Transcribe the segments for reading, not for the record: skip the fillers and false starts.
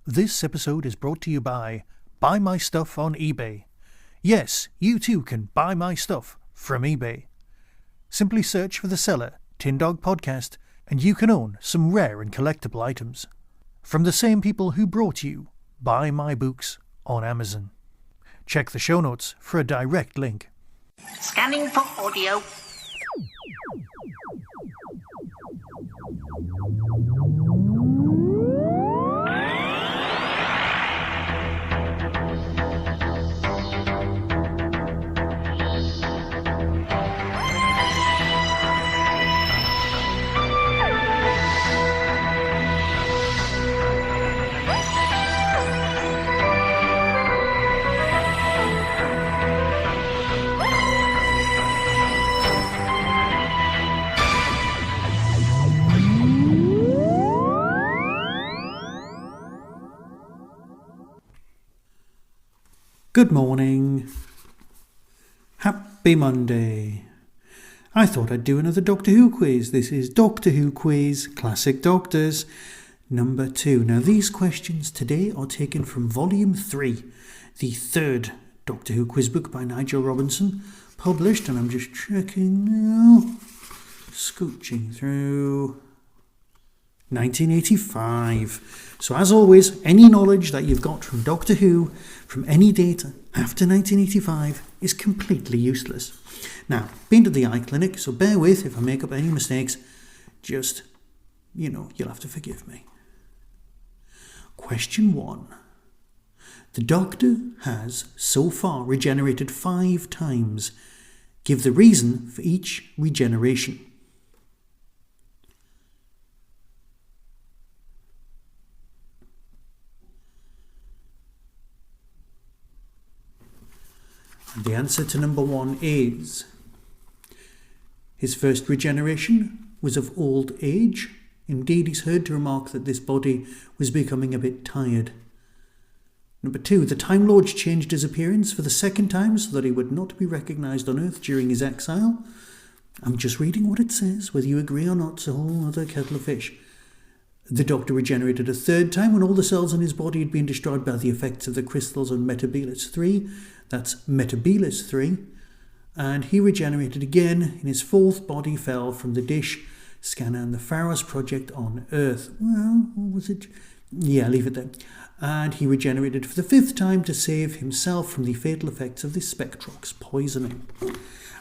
This episode is brought to you by Buy My Stuff on eBay. Yes, you too can buy my stuff from eBay. Simply search for the seller, Tin Dog Podcast, and you can own some rare and collectible items. From the same people who brought you Buy My Books on Amazon. Check the show notes for a direct link. Scanning for audio. Good morning. Happy Monday. I thought I'd do another Doctor Who quiz. This is Doctor Who Quiz Classic Doctors number 2. Now these questions today are taken from Volume 3, the third Doctor Who quiz book by Nigel Robinson, published, and I'm just checking now, scooching through 1985. So as always, any knowledge that you've got from Doctor Who from any date after 1985 is completely useless. Now, been to the eye clinic, so bear with if I make up any mistakes. Just, you'll have to forgive me. Question 1. The Doctor has so far regenerated 5 times. Give the reason for each regeneration. And the answer to number 1 is his first regeneration was of old age. Indeed, he's heard to remark that this body was becoming a bit tired. Number 2, the Time Lord changed his appearance for the second time so that he would not be recognised on Earth during his exile. I'm just reading what it says. Whether you agree or not, it's a whole other kettle of fish. The Doctor regenerated a third time when all the cells in his body had been destroyed by the effects of the crystals on Metebelis 3. That's Metebelis 3. And he regenerated again in his fourth body fell from the dish scanner and the Pharos project on Earth. Well, what was it? Yeah, leave it there. And he regenerated for the 5th time to save himself from the fatal effects of the Spectrox poisoning.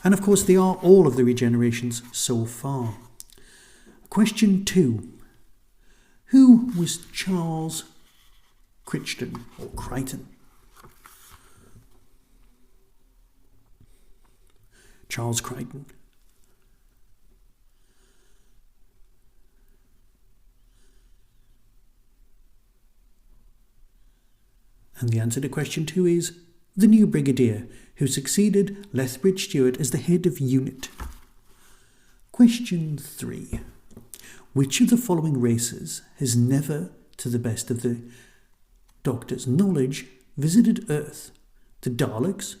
And of course, they are all of the regenerations so far. Question 2. Who was Charles Crichton or Crichton? Charles Crichton. And the answer to question 2 is the new Brigadier who succeeded Lethbridge Stewart as the head of unit. Question 3. Which of the following races has never, to the best of the Doctor's knowledge, visited Earth? The Daleks,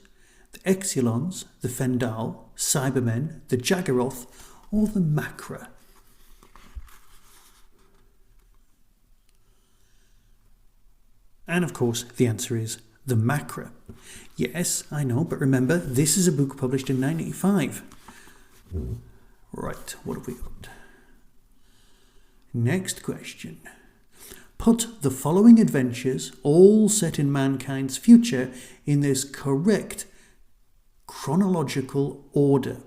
the Exulons, the Fendal, Cybermen, the Jaggeroth, or the Macra? And of course, the answer is the Macra. Yes, I know, but remember, this is a book published in 1985. Right, what have we got? Next question. Put the following adventures, all set in mankind's future, in this correct chronological order.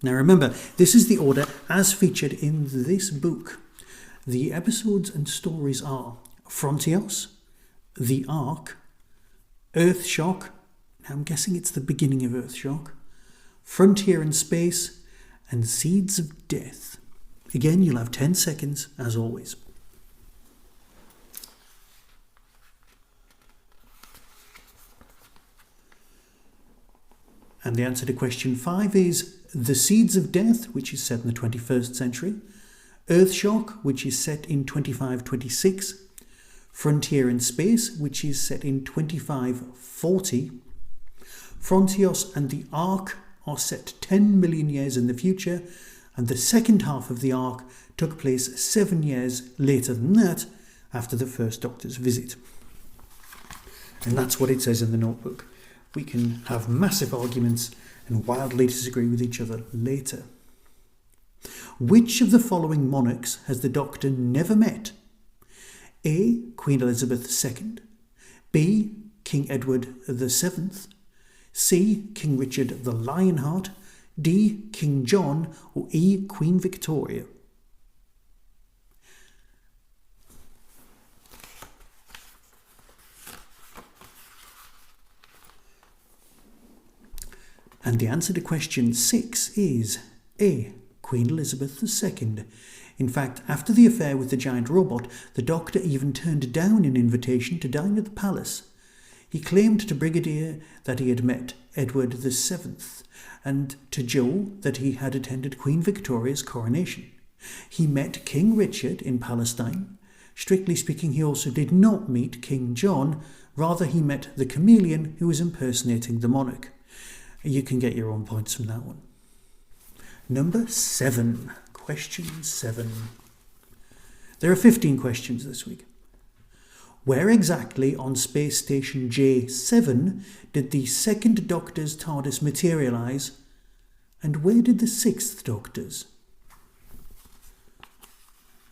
Now remember, this is the order as featured in this book. The episodes and stories are Frontios, The Ark, Earthshock, now I'm guessing it's the beginning of Earthshock, Frontier in Space, and Seeds of Death. Again, you'll have 10 seconds, as always. And the answer to question 5 is The Seeds of Death, which is set in the 21st century, Earthshock, which is set in 2526, Frontier in Space, which is set in 2540, Frontios and the Ark are set 10 million years in the future, and the second half of the arc took place 7 years later than that, after the first Doctor's visit. And that's what it says in the notebook. We can have massive arguments and wildly disagree with each other later. Which of the following monarchs has the Doctor never met? A. Queen Elizabeth II. B. King Edward VII. C. King Richard the Lionheart. D. King John. Or E. Queen Victoria. And the answer to question 6 is A. Queen Elizabeth II. In fact, after the affair with the giant robot, the Doctor even turned down an invitation to dine at the palace. He claimed to Brigadier that he had met Edward VII, and to Joe that he had attended Queen Victoria's coronation. He met King Richard in Palestine. Strictly speaking, he also did not meet King John. Rather, he met the chameleon who was impersonating the monarch. You can get your own points from that one. Number 7. Question 7. There are 15 questions this week. Where exactly on Space Station J7 did the second Doctor's TARDIS materialise, and where did the sixth Doctor's?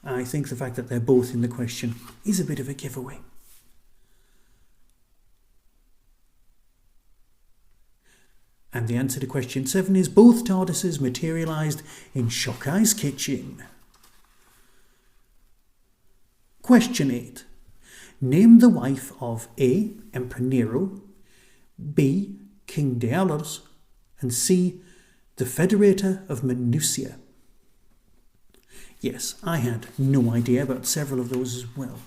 I think the fact that they're both in the question is a bit of a giveaway. And the answer to question 7 is both TARDISes materialised in Shockey's kitchen. Question 8. Name the wife of A. Emperor Nero, B. King Daedalus, and C. the Federator of Minutia. Yes, I had no idea about several of those as well.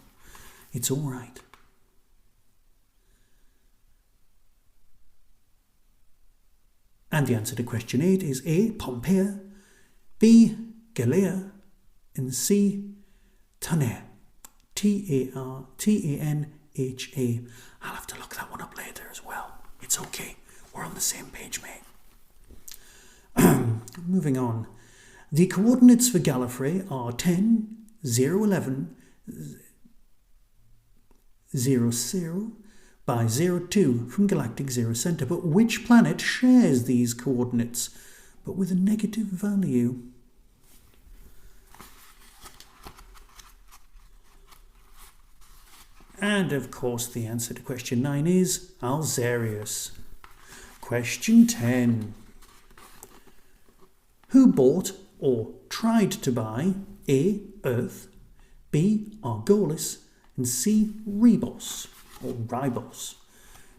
It's all right. And the answer to question 8 is A. Pompeia, B. Galea, and C. Tanea. Tanha. I'll have to look that one up later as well. It's okay. We're on the same page, mate. Moving on. The coordinates for Gallifrey are 10, 0, 11, 0, 0, by 02 from Galactic Zero Center, but which planet shares these coordinates, but with a negative value? And of course the answer to question 9 is Alzarius. Question 10. Who bought or tried to buy A. Earth, B. Argolis, and C. Rebos, or Ribos,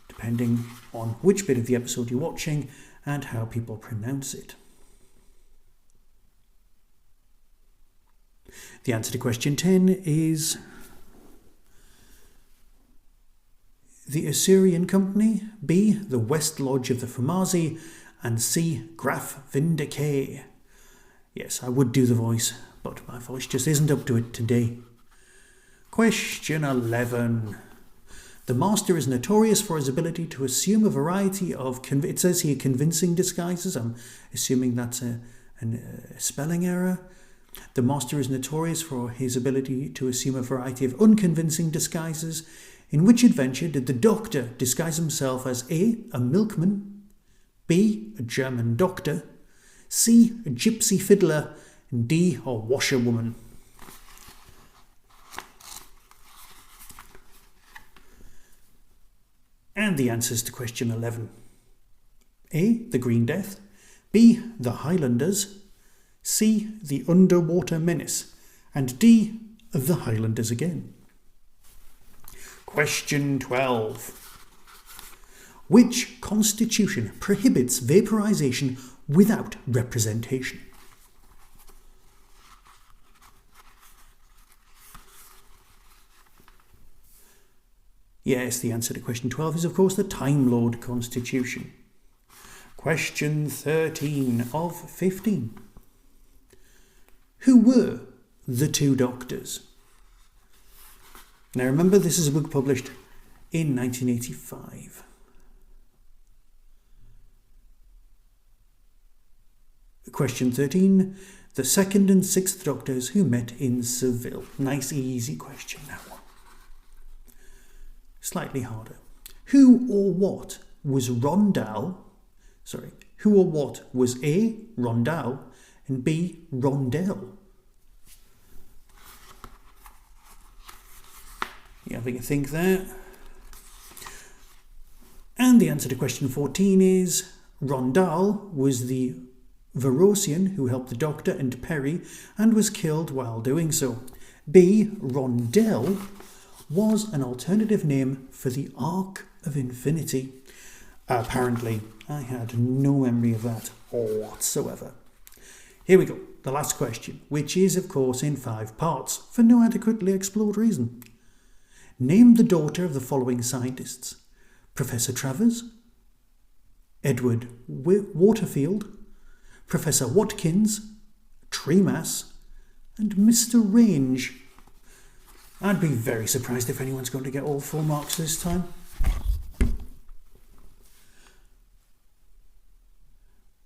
depending on which bit of the episode you're watching and how people pronounce it. The answer to question 10 is the Assyrian Company, B. the West Lodge of the Famazi, and C. Graf Vindicay. Yes, I would do the voice, but my voice just isn't up to it today. Question 11. The Master is notorious for his ability to assume a variety of, it says here, convincing disguises. I'm assuming that's a spelling error. The Master is notorious for his ability to assume a variety of unconvincing disguises. In which adventure did the Doctor disguise himself as A. a milkman, B. a German doctor, C. a gypsy fiddler, and D. a washerwoman? And the answers to question 11. A. the Green Death, B. the Highlanders, C. the Underwater Menace, and D. the Highlanders again. Question 12. Which constitution prohibits vaporization without representation? Yes, the answer to question 12 is, of course, the Time Lord Constitution. Question 13 of 15. Who were the two Doctors? Now remember, this is a book published in 1985. Question 13. The second and sixth Doctors who met in Seville. Nice, easy question, that one. Slightly harder. Who or what was Rondell? Sorry, who or what was A, Rondell, and B, Rondell? You having a think there? And the answer to question 14 is Rondell was the Varosian who helped the Doctor and Perry and was killed while doing so. B, Rondell was an alternative name for the Ark of Infinity. Apparently, I had no memory of that whatsoever. Here we go, the last question, which is of course in 5 parts for no adequately explored reason. Name the daughter of the following scientists: Professor Travers, Edward Waterfield, Professor Watkins, Tremas, and Mr. Range. I'd be very surprised if anyone's going to get all 4 marks this time.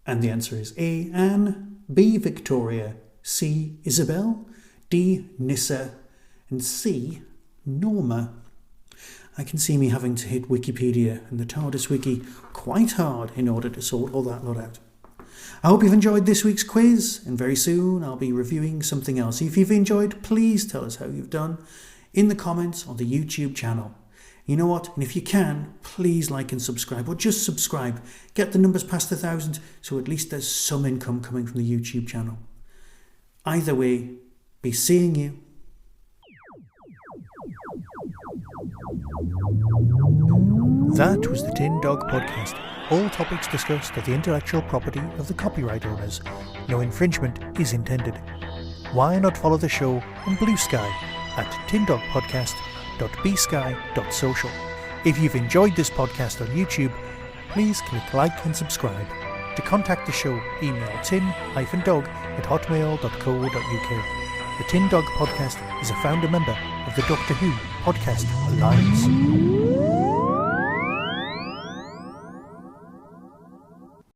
And the answer is A, Anne, B, Victoria, C, Isabel, D, Nissa, and C, Norma. I can see me having to hit Wikipedia and the TARDIS Wiki quite hard in order to sort all that lot out. I hope you've enjoyed this week's quiz, and very soon I'll be reviewing something else. If you've enjoyed, please tell us how you've done in the comments on the YouTube channel. You know what? And if you can, please like and subscribe, or just subscribe. Get the numbers past 1,000, so at least there's some income coming from the YouTube channel. Either way, be seeing you. That was the Tin Dog Podcast. All topics discussed are the intellectual property of the copyright owners. No infringement is intended. Why not follow the show on Blue Sky at tindogpodcast.bsky.social. If you've enjoyed this podcast on YouTube, please click like and subscribe. To contact the show, email tin-dog@hotmail.co.uk. The Tin Dog Podcast is a founder member of the Doctor Who Podcast Alliance.